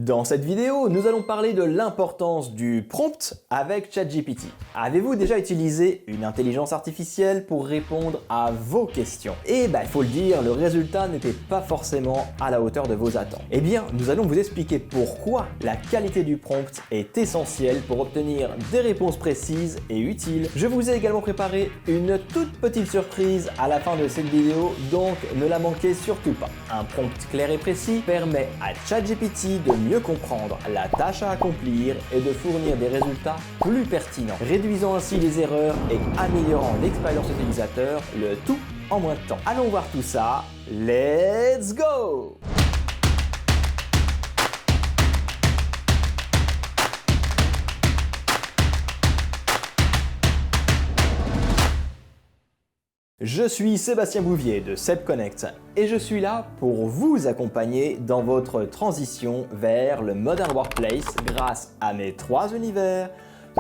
Dans cette vidéo, nous allons parler de l'importance du prompt avec ChatGPT. Avez-vous déjà utilisé une intelligence artificielle pour répondre à vos questions? Et il faut le dire, le résultat n'était pas forcément à la hauteur de vos attentes. Eh bien, nous allons vous expliquer pourquoi la qualité du prompt est essentielle pour obtenir des réponses précises et utiles. Je vous ai également préparé une toute petite surprise à la fin de cette vidéo, donc ne la manquez surtout pas. Un prompt clair et précis permet à ChatGPT de mieux comprendre la tâche à accomplir et de fournir des résultats plus pertinents, réduisant ainsi les erreurs et améliorant l'expérience utilisateur, le tout en moins de temps. Allons voir tout ça, let's go! Je suis Sébastien Bouvier de SebConnect et je suis là pour vous accompagner dans votre transition vers le Modern Workplace grâce à mes 3 univers,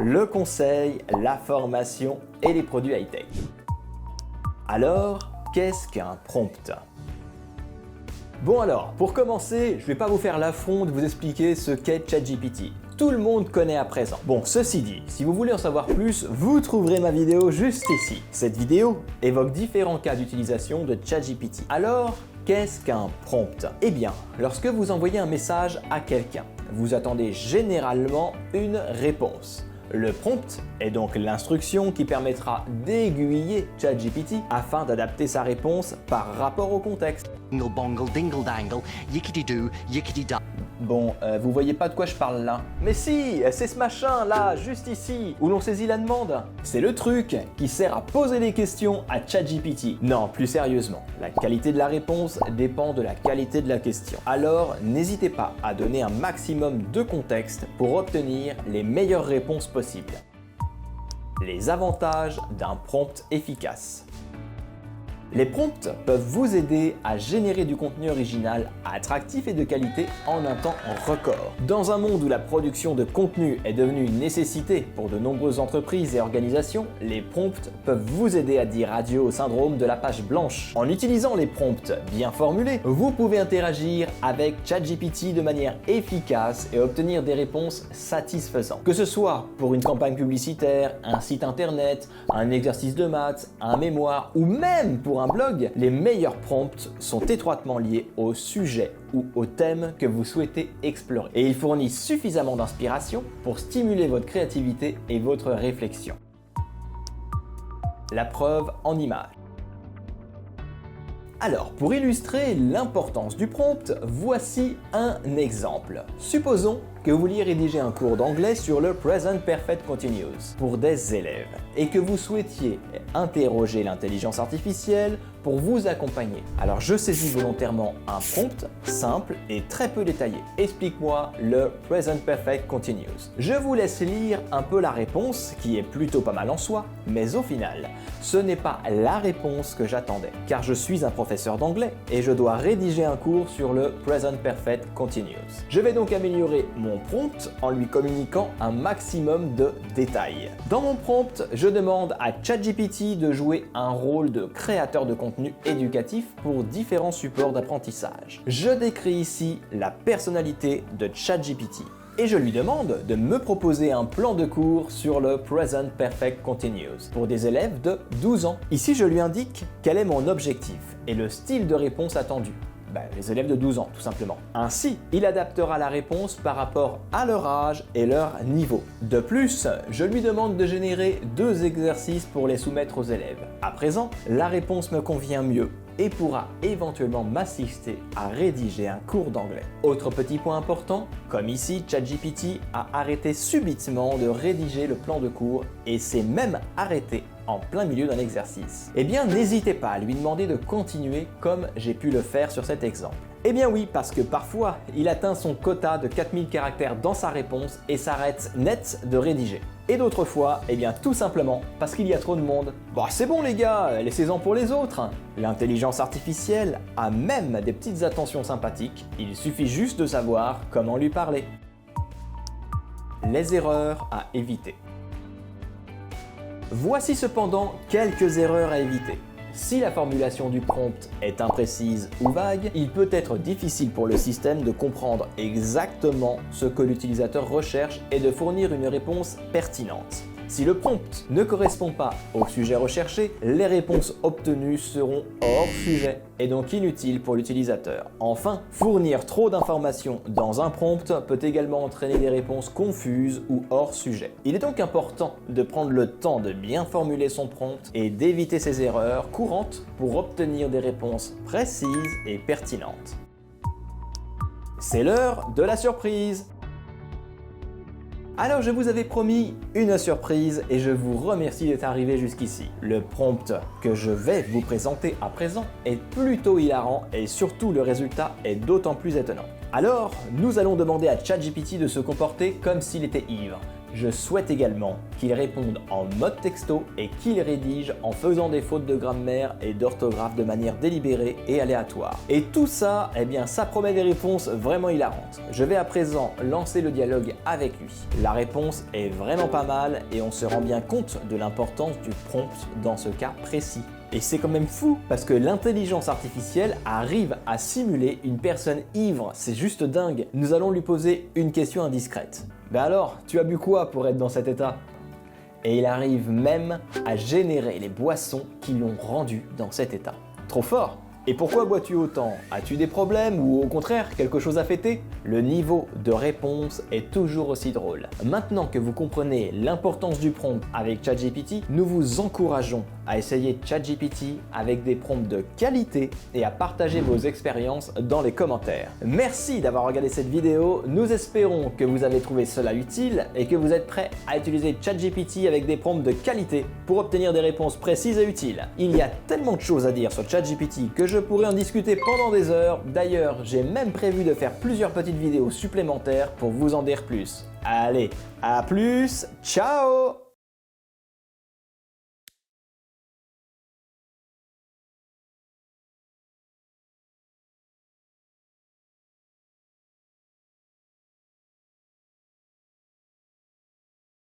le conseil, la formation et les produits high-tech. Alors, qu'est-ce qu'un prompt ? Bon alors, pour commencer, je ne vais pas vous faire l'affront de vous expliquer ce qu'est ChatGPT. Tout le monde connaît à présent. Bon, ceci dit, si vous voulez en savoir plus, vous trouverez ma vidéo juste ici. Cette vidéo évoque différents cas d'utilisation de ChatGPT. Alors, qu'est-ce qu'un prompt? Eh bien, lorsque vous envoyez un message à quelqu'un, vous attendez généralement une réponse. Le prompt est donc l'instruction qui permettra d'aiguiller ChatGPT afin d'adapter sa réponse par rapport au contexte. Dingle bongle dingle dangle, yickety doo, yickety da. Bon, vous voyez pas de quoi je parle là? Mais si, c'est ce machin là, juste ici, où l'on saisit la demande. C'est le truc qui sert à poser des questions à ChatGPT. Non, plus sérieusement, la qualité de la réponse dépend de la qualité de la question. Alors, n'hésitez pas à donner un maximum de contexte pour obtenir les meilleures réponses possibles. Les avantages d'un prompt efficace. Les prompts peuvent vous aider à générer du contenu original, attractif et de qualité en un temps record. Dans un monde où la production de contenu est devenue une nécessité pour de nombreuses entreprises et organisations, les prompts peuvent vous aider à dire adieu au syndrome de la page blanche. En utilisant les prompts bien formulés, vous pouvez interagir avec ChatGPT de manière efficace et obtenir des réponses satisfaisantes. Que ce soit pour une campagne publicitaire, un site internet, un exercice de maths, un mémoire ou même pour un blog, les meilleurs prompts sont étroitement liés au sujet ou au thème que vous souhaitez explorer. Et ils fournissent suffisamment d'inspiration pour stimuler votre créativité et votre réflexion. La preuve en images. Alors, pour illustrer l'importance du prompt, voici un exemple. Supposons que vous vouliez rédiger un cours d'anglais sur le Present Perfect Continuous pour des élèves et que vous souhaitiez interroger l'intelligence artificielle pour vous accompagner. Alors je saisis volontairement un prompt simple et très peu détaillé. Explique-moi le Present Perfect Continuous. Je vous laisse lire un peu la réponse qui est plutôt pas mal en soi, mais au final, ce n'est pas la réponse que j'attendais car je suis un professeur d'anglais et je dois rédiger un cours sur le Present Perfect Continuous. Je vais donc améliorer mon prompt en lui communiquant un maximum de détails. Dans mon prompt, je demande à ChatGPT de jouer un rôle de créateur de contenu éducatif pour différents supports d'apprentissage. Je décris ici la personnalité de ChatGPT et je lui demande de me proposer un plan de cours sur le Present Perfect Continuous pour des élèves de 12 ans. Ici, je lui indique quel est mon objectif et le style de réponse attendu. Les élèves de 12 ans, tout simplement. Ainsi, il adaptera la réponse par rapport à leur âge et leur niveau. De plus, je lui demande de générer 2 exercices pour les soumettre aux élèves. À présent, la réponse me convient mieux et pourra éventuellement m'assister à rédiger un cours d'anglais. Autre petit point important, comme ici, ChatGPT a arrêté subitement de rédiger le plan de cours et s'est même arrêté en plein milieu d'un exercice. Eh bien, n'hésitez pas à lui demander de continuer comme j'ai pu le faire sur cet exemple. Eh bien oui, parce que parfois, il atteint son quota de 4000 caractères dans sa réponse et s'arrête net de rédiger. Et d'autres fois, eh bien tout simplement parce qu'il y a trop de monde. C'est bon les gars, laissez-en pour les autres. L'intelligence artificielle a même des petites attentions sympathiques, il suffit juste de savoir comment lui parler. Les erreurs à éviter. Voici cependant quelques erreurs à éviter. Si la formulation du prompt est imprécise ou vague, il peut être difficile pour le système de comprendre exactement ce que l'utilisateur recherche et de fournir une réponse pertinente. Si le prompt ne correspond pas au sujet recherché, les réponses obtenues seront hors sujet et donc inutiles pour l'utilisateur. Enfin, fournir trop d'informations dans un prompt peut également entraîner des réponses confuses ou hors sujet. Il est donc important de prendre le temps de bien formuler son prompt et d'éviter ces erreurs courantes pour obtenir des réponses précises et pertinentes. C'est l'heure de la surprise! Alors je vous avais promis une surprise et je vous remercie d'être arrivé jusqu'ici. Le prompt que je vais vous présenter à présent est plutôt hilarant et surtout le résultat est d'autant plus étonnant. Alors, nous allons demander à ChatGPT de se comporter comme s'il était ivre. Je souhaite également qu'il réponde en mode texto et qu'il rédige en faisant des fautes de grammaire et d'orthographe de manière délibérée et aléatoire. Et tout ça, eh bien, ça promet des réponses vraiment hilarantes. Je vais à présent lancer le dialogue avec lui. La réponse est vraiment pas mal et on se rend bien compte de l'importance du prompt dans ce cas précis. Et c'est quand même fou parce que l'intelligence artificielle arrive à simuler une personne ivre, c'est juste dingue. Nous allons lui poser une question indiscrète. Ben alors, tu as bu quoi pour être dans cet état? Et il arrive même à générer les boissons qui l'ont rendu dans cet état. Trop fort! Et pourquoi bois-tu autant? As-tu des problèmes ou au contraire quelque chose à fêter? Le niveau de réponse est toujours aussi drôle. Maintenant que vous comprenez l'importance du prompt avec ChatGPT, nous vous encourageons à essayer ChatGPT avec des prompts de qualité et à partager vos expériences dans les commentaires. Merci d'avoir regardé cette vidéo, nous espérons que vous avez trouvé cela utile et que vous êtes prêts à utiliser ChatGPT avec des prompts de qualité pour obtenir des réponses précises et utiles. Il y a tellement de choses à dire sur ChatGPT que je pourrais en discuter pendant des heures. D'ailleurs, j'ai même prévu de faire plusieurs petites vidéos supplémentaires pour vous en dire plus. Allez, à plus, ciao!